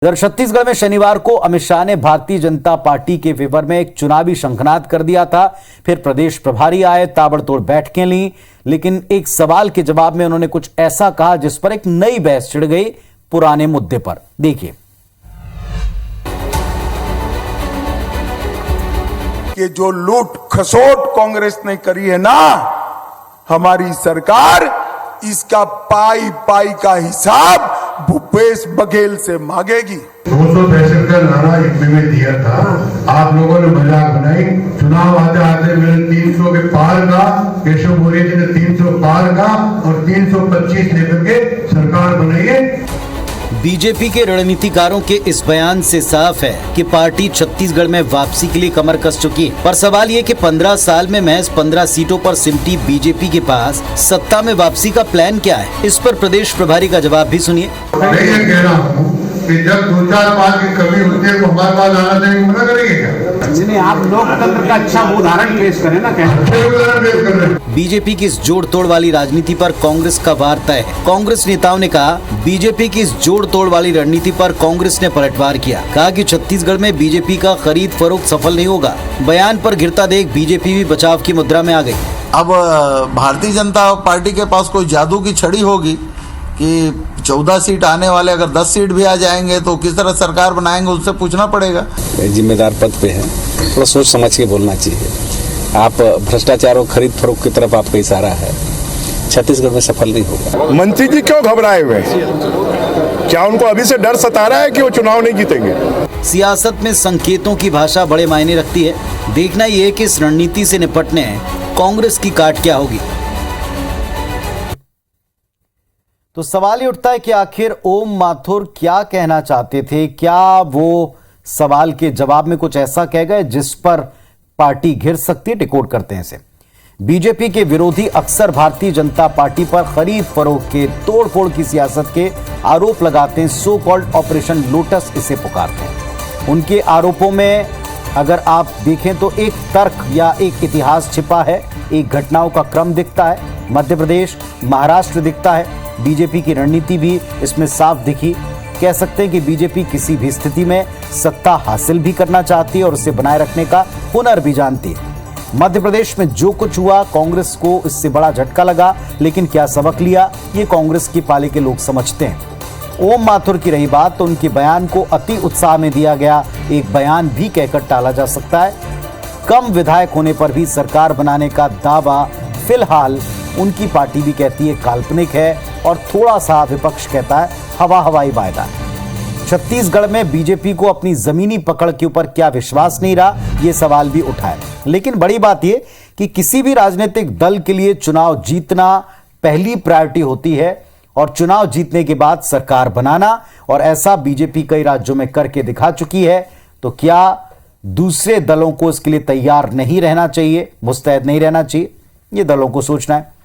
इधर छत्तीसगढ़ में शनिवार को अमित शाह ने भारतीय जनता पार्टी के फेवर में एक चुनावी शंखनाद कर दिया था। फिर प्रदेश प्रभारी आए, ताबड़तोड़ बैठकें ली, लेकिन एक सवाल के जवाब में उन्होंने कुछ ऐसा कहा जिस पर एक नई बहस छिड़ गई पुराने मुद्दे पर। देखिए कि जो लूट खसोट कांग्रेस ने करी है ना, हमारी सरकार इसका पाई पाई का हिसाब भूपेश बघेल से मांगेगी। 263 का नारा यूपी में दिया था, आप लोगों ने मजाक बनाई। चुनाव आते आते मैंने 300 के पार का, केशव मौर्य जी ने 300 पार का और 325 लेकर के सरकार बनाई है। बीजेपी के रणनीतिकारों के इस बयान से साफ है कि पार्टी छत्तीसगढ़ में वापसी के लिए कमर कस चुकी है। पर सवाल ये कि 15 साल में महज 15 सीटों पर सिमटी बीजेपी के पास सत्ता में वापसी का प्लान क्या है? इस पर प्रदेश प्रभारी का जवाब भी सुनिए। मैं ये कह रहा हूँ कि जब 2-4 बात की कमी होती है तो हमारे पास आना देने मना करेंगे क्या? नहीं, आप लोकतंत्र का अच्छा उदाहरण पेश करें ना। बीजेपी की इस जोड़ तोड़ वाली राजनीति पर कांग्रेस का वार तय है। कांग्रेस नेताओं ने कहा, बीजेपी की इस जोड़ तोड़ वाली रणनीति पर कांग्रेस ने पलटवार किया। कहा कि छत्तीसगढ़ में बीजेपी का खरीद फरोख्त सफल नहीं होगा। बयान पर गिरता देख बीजेपी भी बचाव की मुद्रा में आ गई। अब भारतीय जनता पार्टी के पास कोई जादू की छड़ी होगी कि 14 सीट आने वाले, अगर 10 सीट भी आ जाएंगे तो किस तरह सरकार बनाएंगे, उससे पूछना पड़ेगा। जिम्मेदार पद पे है, थोड़ा सोच समझ के बोलना चाहिए। आप भ्रष्टाचार और खरीद फरोख्त की तरफ आपका इशारा है, छत्तीसगढ़ में सफल नहीं होगा। मंत्री जी क्यों घबराए हुए? क्या उनको अभी से डर सता रहा है कि वो चुनाव नहीं जीतेंगे? सियासत में संकेतों की भाषा बड़े मायने रखती है। देखना ये है कि इस रणनीति से निपटने कांग्रेस की काट क्या होगी। तो सवाल ये उठता है कि आखिर ओम माथुर क्या कहना चाहते थे? क्या वो सवाल के जवाब में कुछ ऐसा कह गए जिस पर पार्टी घिर सकती है? डिकोड करते हैं इसे। बीजेपी के विरोधी अक्सर भारतीय जनता पार्टी पर खरीद फरोख्त के तोड़फोड़ की सियासत के आरोप लगाते हैं। सो कॉल्ड ऑपरेशन लोटस इसे पुकारते हैं। उनके आरोपों में अगर आप देखें तो एक तर्क या एक इतिहास छिपा है, एक घटनाओं का क्रम दिखता है। मध्य प्रदेश, महाराष्ट्र दिखता है। बीजेपी की रणनीति भी इसमें साफ दिखी। कह सकते हैं कि बीजेपी किसी भी स्थिति में सत्ता हासिल भी करना चाहती है और उसे बनाए रखने का हुनर भी जानती है। मध्य प्रदेश में जो कुछ हुआ, कांग्रेस को इससे बड़ा झटका लगा, लेकिन क्या सबक लिया, ये कांग्रेस की पाले के लोग समझते हैं। ओम माथुर की रही बात तो उनके बयान को अति उत्साह में दिया गया एक बयान भी कहकर टाला जा सकता है। कम विधायक होने पर भी सरकार बनाने का दावा फिलहाल उनकी पार्टी भी कहती है काल्पनिक है और थोड़ा सा विपक्ष कहता है हवाई वायदा। छत्तीसगढ़ में बीजेपी को अपनी जमीनी पकड़ के ऊपर क्या विश्वास नहीं रहा, यह सवाल भी उठा है। लेकिन बड़ी बात यह कि किसी भी राजनीतिक दल के लिए चुनाव जीतना पहली प्रायोरिटी होती है और चुनाव जीतने के बाद सरकार बनाना, और ऐसा बीजेपी कई राज्यों में करके दिखा चुकी है। तो क्या दूसरे दलों को इसके लिए तैयार नहीं रहना चाहिए, मुस्तैद नहीं रहना चाहिए? यह दलों को सोचना है।